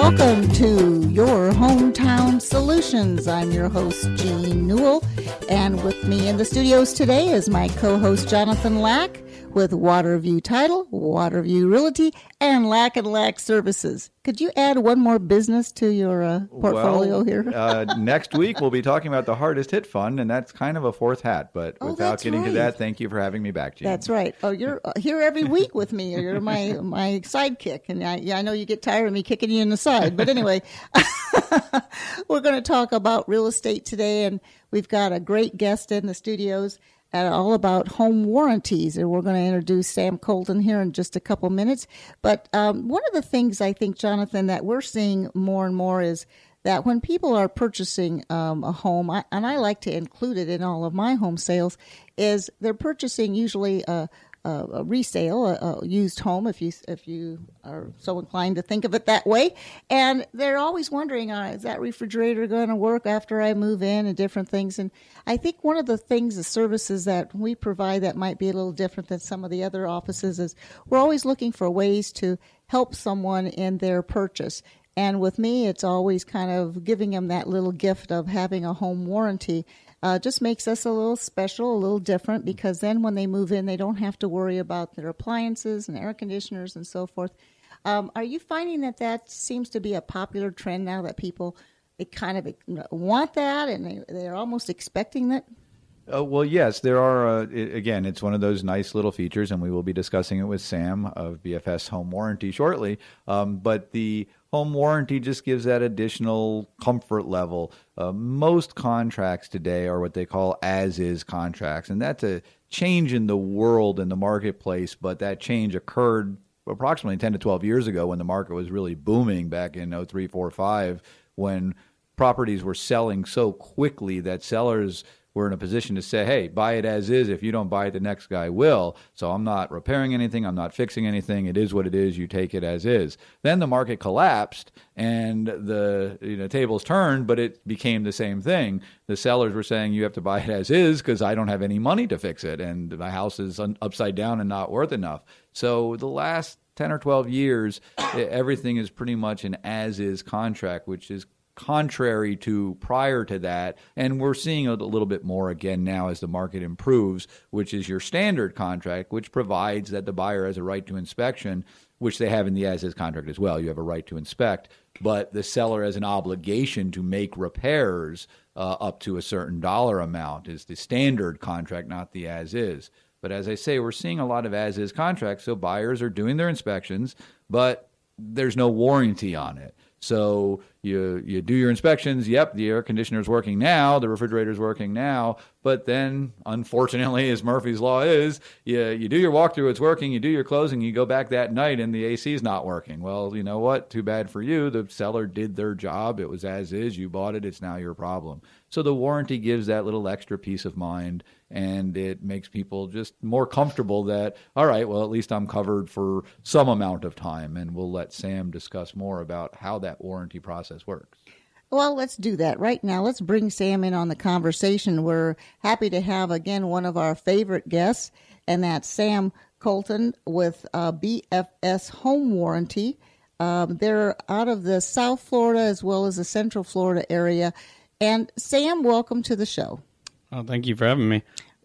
Welcome to Your Hometown Solutions. I'm your host, Jean Newell, and with me in the studios today is my co-host, Jonathan Lack, with Waterview Title, Waterview Realty, and Lack Services. Could you add one more business to your portfolio here? Next week, we'll be talking about the Hardest Hit Fund, and that's kind of a fourth hat. But without getting to that, thank you for having me back, Jean. That's right. Oh, you're here every week with me. You're my sidekick. And I know you get tired of me kicking you in the side. But anyway, we're going to talk about real estate today, and we've got a great guest in the studios. All about home warranties, and we're going to introduce Sam Colton here in just a couple minutes. But one of the things I think, Jonathan, that we're seeing more and more is that when people are purchasing a home, and I like to include it in all of my home sales, is they're purchasing usually a resale, a used home, if you are so inclined to think of it that way. And they're always wondering, is that refrigerator going to work after I move in, and different things. And I think one of the things, the services that we provide that might be a little different than some of the other offices is we're always looking for ways to help someone in their purchase. And with me, it's always kind of giving them that little gift of having a home warranty. Just makes us a little special, a little different, because then when they move in, they don't have to worry about their appliances and air conditioners and so forth. Are you finding that seems to be a popular trend now, that people they kind of want that and they're almost expecting that? Well, yes, there are. Again, it's one of those nice little features, and we will be discussing it with Sam of BFS Home Warranty shortly. But the home warranty just gives that additional comfort level. Most contracts today are what they call as-is contracts, and that's a change in the world, in the marketplace, but that change occurred approximately 10 to 12 years ago when the market was really booming back in 03, 04, 05, when properties were selling so quickly that sellers were in a position to say, hey, buy it as is. If you don't buy it, the next guy will. So I'm not repairing anything. I'm not fixing anything. It is what it is. You take it as is. Then the market collapsed and the tables turned, but it became the same thing. The sellers were saying, you have to buy it as is because I don't have any money to fix it. And my house is upside down and not worth enough. So the last 10 or 12 years, everything is pretty much an as-is contract, which is contrary to prior to that. And we're seeing a little bit more again now as the market improves, which is your standard contract, which provides that the buyer has a right to inspection, which they have in the as-is contract as well. You have a right to inspect, but the seller has an obligation to make repairs up to a certain dollar amount is the standard contract, not the as-is. But as I say, we're seeing a lot of as-is contracts, so buyers are doing their inspections, but there's no warranty on it. So you do your inspections. Yep, the air conditioner's working now, the refrigerator's working now. But then, unfortunately, as Murphy's Law is, you do your walkthrough, it's working. You do your closing, you go back that night, and the AC's not working. Well, you know what? Too bad for you. The seller did their job. It was as is. You bought it. It's now your problem. So the warranty gives that little extra peace of mind, and it makes people just more comfortable that, all right, well, at least I'm covered for some amount of time. And we'll let Sam discuss more about how that warranty process works. Well, let's do that right now. Let's bring Sam in on the conversation. We're happy to have, again, one of our favorite guests, and that's Sam Colton with BFS Home Warranty. They're out of the South Florida as well as the Central Florida area. And Sam, welcome to the show. Oh, thank you for having me.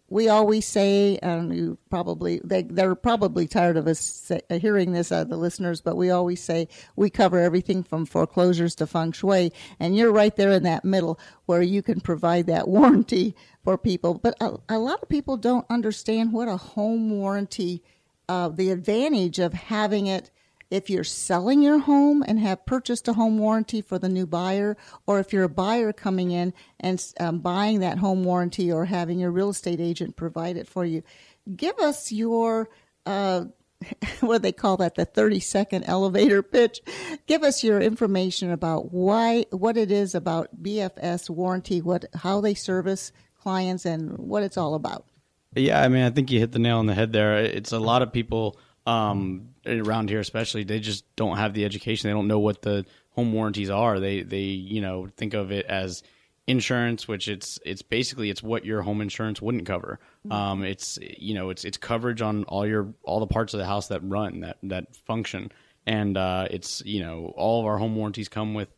We always say, they're probably tired of us hearing this, the listeners, but we always say we cover everything from foreclosures to Feng Shui, and you're right there in that middle where you can provide that warranty for people. But a lot of people don't understand what a home warranty, the advantage of having it if you're selling your home and have purchased a home warranty for the new buyer, or if you're a buyer coming in and buying that home warranty or having your real estate agent provide it for you. Give us your, what do they call that, the 30-second elevator pitch. Give us your information about what it is about BFS warranty, how they service clients, and what it's all about. Yeah, I mean, I think you hit the nail on the head there. It's a lot of people around here especially, they just don't have the education. They don't know what the home warranties are. They think of it as insurance, which it's basically it's what your home insurance wouldn't cover. It's coverage on all the parts of the house that run, that function. And it's, all of our home warranties come with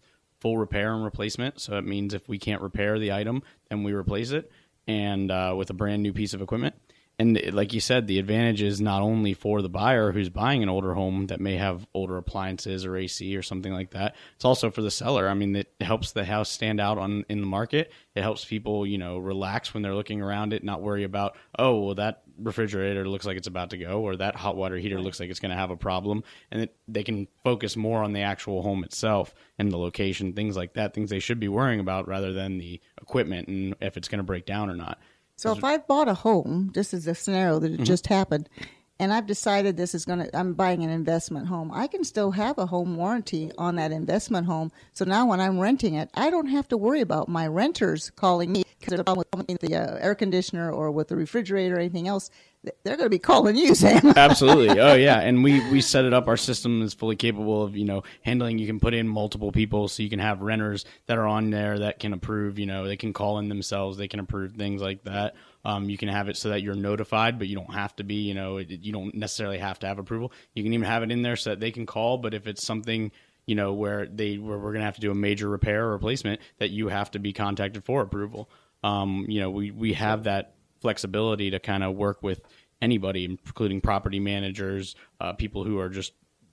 full repair and replacement. So it means if we can't repair the item, then we replace it, and with a brand new piece of equipment. And like you said, the advantage is not only for the buyer who's buying an older home that may have older appliances or AC or something like that. It's also for the seller. I mean, it helps the house stand out in the market. It helps people, relax when they're looking around it, not worry about, oh, well, that refrigerator looks like it's about to go, or that hot water heater looks like it's going to have a problem. And they can focus more on the actual home itself and the location, things like that, things they should be worrying about rather than the equipment and if it's going to break down or not. So if I've bought a home, this is a scenario that just happened, and I've decided I'm buying an investment home, I can still have a home warranty on that investment home. So now when I'm renting it, I don't have to worry about my renters calling me because there's a problem with the air conditioner or with the refrigerator or anything else. They're going to be calling you, Sam. Absolutely. Oh, yeah. And we set it up. Our system is fully capable of, handling. You can put in multiple people, so you can have renters that are on there that can approve, they can call in themselves. They can approve things like that. You can have it so that you're notified, but you don't have to be, you don't necessarily have to have approval. You can even have it in there so that they can call, but if it's something, where we're going to have to do a major repair or replacement, that you have to be contacted for approval. We have that flexibility to kind of work with anybody, including property managers, people who are just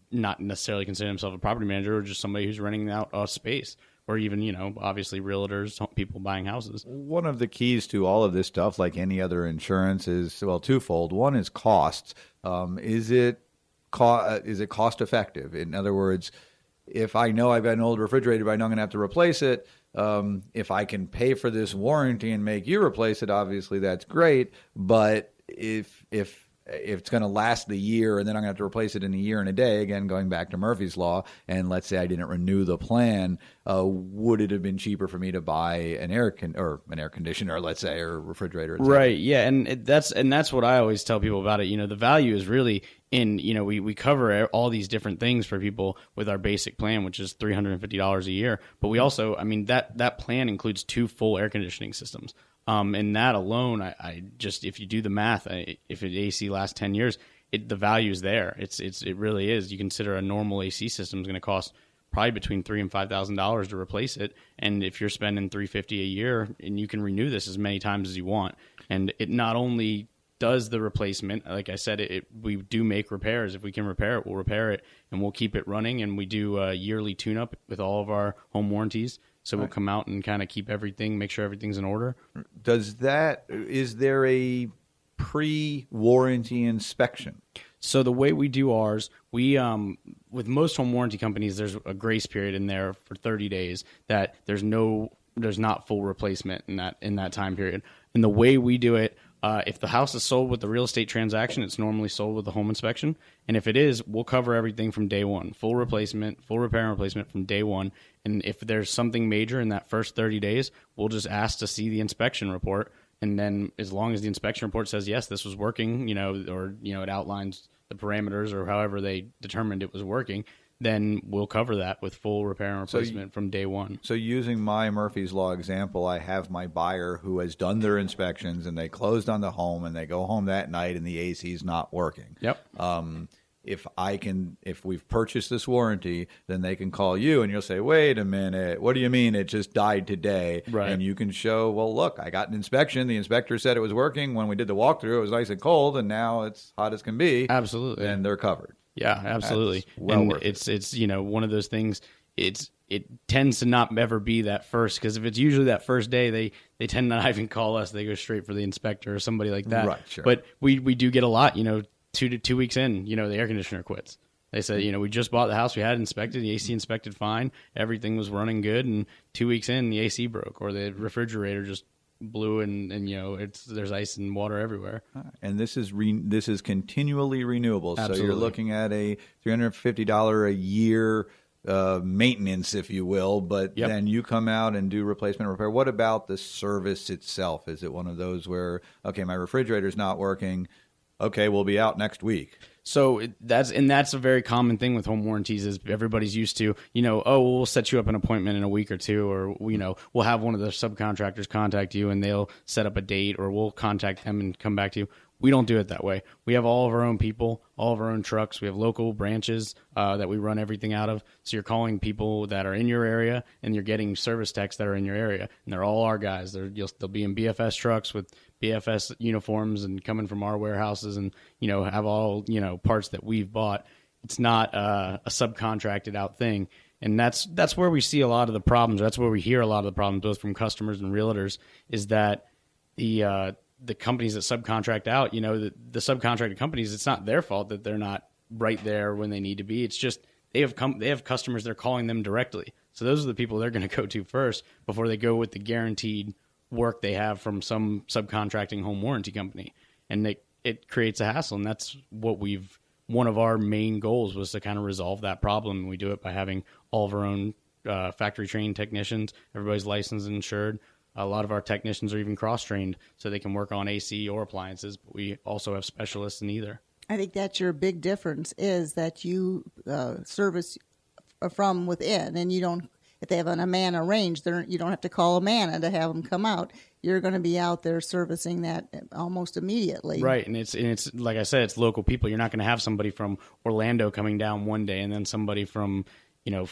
not necessarily consider themselves a property manager, or just somebody who's renting out a space, or even, obviously realtors, people buying houses. One of the keys to all of this stuff, like any other insurance, is, well, twofold. One is costs. Is it cost effective? In other words, if I know I've got an old refrigerator, but I know I'm going to have to replace it, if I can pay for this warranty and make you replace it, obviously that's great. But if it's going to last the year and then I'm going to have to replace it in a year and a day, again, going back to Murphy's Law, and let's say I didn't renew the plan, would it have been cheaper for me to buy an air conditioner, let's say, or refrigerator? Right. Yeah. And that's what I always tell people about it. The value is really in, we cover all these different things for people with our basic plan, which is $350 a year. But we also, that plan includes 2 full air conditioning systems. And that alone, I just, if you do the math, if an AC lasts 10 years, the value is there. It really is. You consider a normal AC system is going to cost probably between $3,000 and $5,000 to replace it. And if you're spending $350 a year, and you can renew this as many times as you want, and it not only does the replacement, like I said, we do make repairs. If we can repair it, we'll repair it, and we'll keep it running. And we do a yearly tune-up with all of our home warranties. So we'll come out and kind of keep everything, make sure everything's in order. Is there a pre-warranty inspection? So the way we do ours, we with most home warranty companies, there's a grace period in there for 30 days that there's not full replacement in that time period. And the way we do it, if the house is sold with the real estate transaction, it's normally sold with the home inspection. And if it is, we'll cover everything from day one. Full replacement, full repair and replacement from day one. And if there's something major in that first 30 days, we'll just ask to see the inspection report. And then as long as the inspection report says, yes, this was working, or it outlines the parameters or however they determined it was working, then we'll cover that with full repair and replacement from day one. So using my Murphy's Law example, I have my buyer who has done their inspections and they closed on the home and they go home that night and the AC is not working. Yep. If we've purchased this warranty, then they can call you and you'll say, wait a minute, what do you mean it just died today? Right. And you can show, well, look, I got an inspection. The inspector said it was working. When we did the walkthrough, it was nice and cold, and now it's hot as can be. Absolutely. And they're covered. Yeah, absolutely. Worth it. It's one of those things. It tends to not ever be that first, because if it's usually that first day, they tend not even call us. They go straight for the inspector or somebody like that. Right, sure. But we do get a lot. 2 weeks in, the air conditioner quits. They say, we just bought the house, we had it inspected, the AC inspected fine, everything was running good, and 2 weeks in, the AC broke, or the refrigerator just blew, and there's ice and water everywhere. And this is continually renewable. Absolutely. So you're looking at a $350 a year maintenance, if you will, but then you come out and do replacement repair. What about the service itself? Is it one of those where, okay, my refrigerator's not working, okay, we'll be out next week? So that's a very common thing with home warranties is everybody's used to, we'll set you up an appointment in a week or two, or, we'll have one of the subcontractors contact you and they'll set up a date, or we'll contact them and come back to you. We don't do it that way. We have all of our own people, all of our own trucks. We have local branches that we run everything out of. So you're calling people that are in your area, and you're getting service techs that are in your area. And they're all our guys. They'll be in BFS trucks with BFS uniforms and coming from our warehouses, and have all parts that we've bought. It's not a subcontracted out thing. And that's where we see a lot of the problems. That's where we hear a lot of the problems, both from customers and realtors, is that the companies that subcontract out, the subcontracted companies, it's not their fault that they're not right there when they need to be. It's just they have customers, they're calling them directly. So those are the people they're going to go to first before they go with the guaranteed work they have from some subcontracting home warranty company. And it creates a hassle. And that's what one of our main goals was to kind of resolve that problem. And we do it by having all of our own factory trained technicians. Everybody's licensed and insured. A lot of our technicians are even cross-trained so they can work on AC or appliances, but we also have specialists in either. I think that's your big difference, is that you service from within, and you don't, if they have an Amana range, you don't have to call Amana to have them come out. You're going to be out there servicing that almost immediately. Right, and it's like I said, it's local people. You're not going to have somebody from Orlando coming down one day and then somebody from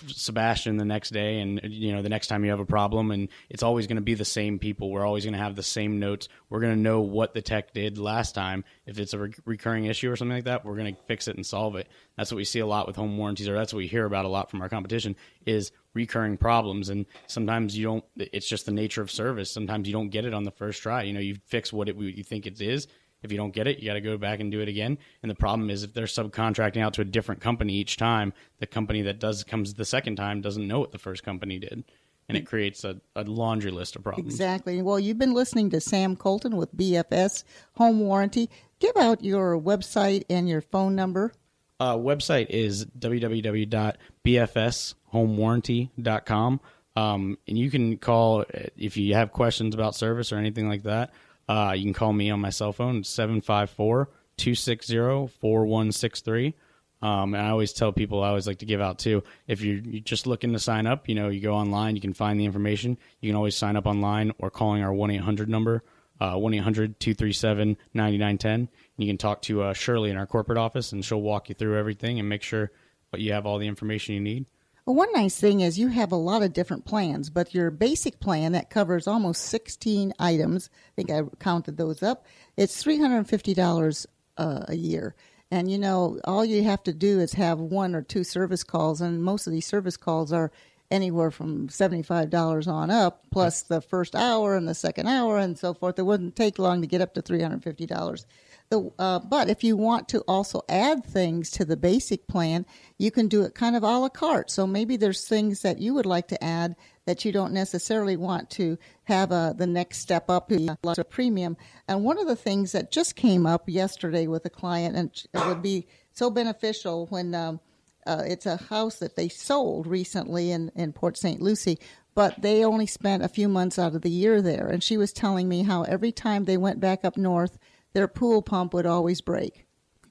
Sebastian the next day, and the next time you have a problem, and it's always going to be the same people. We're always going to have the same notes. We're going to know what the tech did last time. If it's a recurring issue or something like that, we're going to fix it and solve it. That's what we see a lot with home warranties, or that's what we hear about a lot from our competition, is recurring problems. And sometimes it's just the nature of service. Sometimes you don't get it on the first try. You fix what you think it is. If you don't get it, you got to go back and do it again. And the problem is, if they're subcontracting out to a different company each time, the company that comes the second time doesn't know what the first company did. And it creates a laundry list of problems. Exactly. Well, you've been listening to Sam Colton with BFS Home Warranty. Give out your website and your phone number. Website is www.bfshomewarranty.com. And you can call if you have questions about service or anything like that. You can call me on my cell phone, 754-260-4163. And I always tell people, I always like to give out too, if you're just looking to sign up, you go online, you can find the information. You can always sign up online or calling our 1-800 number, 1-800-237-9910. And you can talk to Shirley in our corporate office, and she'll walk you through everything and make sure that you have all the information you need. Well, one nice thing is you have a lot of different plans, but your basic plan that covers almost 16 items, I think I counted those up, it's $350 a year. And, all you have to do is have one or two service calls, and most of these service calls are anywhere from $75 on up, plus the first hour and the second hour and so forth. It wouldn't take long to get up to $350. But if you want to also add things to the basic plan, you can do it kind of a la carte. So maybe there's things that you would like to add that you don't necessarily want to have the next step up to a premium. And one of the things that just came up yesterday with a client, and it would be so beneficial when it's a house that they sold recently in Port St. Lucie, but they only spent a few months out of the year there. And she was telling me how every time they went back up north, their pool pump would always break.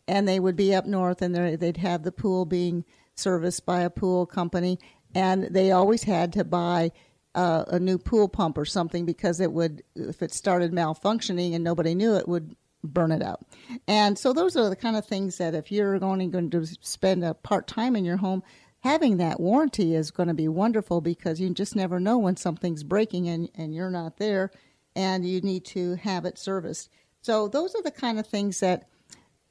And they would be up north, and they'd have the pool being serviced by a pool company, and they always had to buy a new pool pump or something, because it would, if it started malfunctioning and nobody knew it, would burn it out. And so those are the kind of things that if you're going to spend a part-time in your home, having that warranty is going to be wonderful, because you just never know when something's breaking and you're not there, and you need to have it serviced. So those are the kind of things that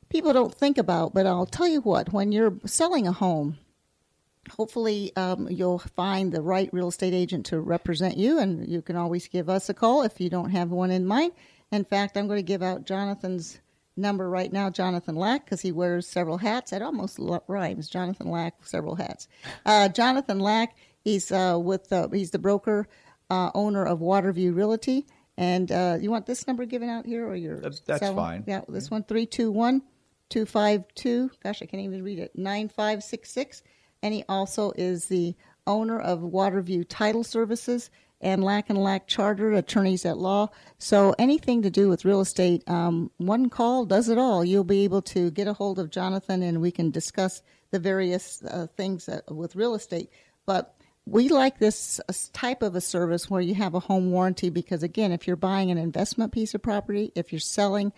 people don't think about. But I'll tell you what, when you're selling a home, hopefully you'll find the right real estate agent to represent you, and you can always give us a call if you don't have one in mind. In fact, I'm going to give out Jonathan's number right now, Jonathan Lack, because he wears several hats. It almost rhymes, Jonathan Lack, several hats. Jonathan Lack, he's the broker, owner of Waterview Realty. And you want this number given out here, or your That's fine. Yeah, this one, 321-252, gosh, I can't even read it, 9566. And he also is the owner of Waterview Title Services, and Lack Chartered, attorneys at law. So anything to do with real estate, one call does it all. You'll be able to get a hold of Jonathan, and we can discuss the various things with real estate. But we like this type of a service where you have a home warranty because, again, if you're buying an investment piece of property, if you're selling,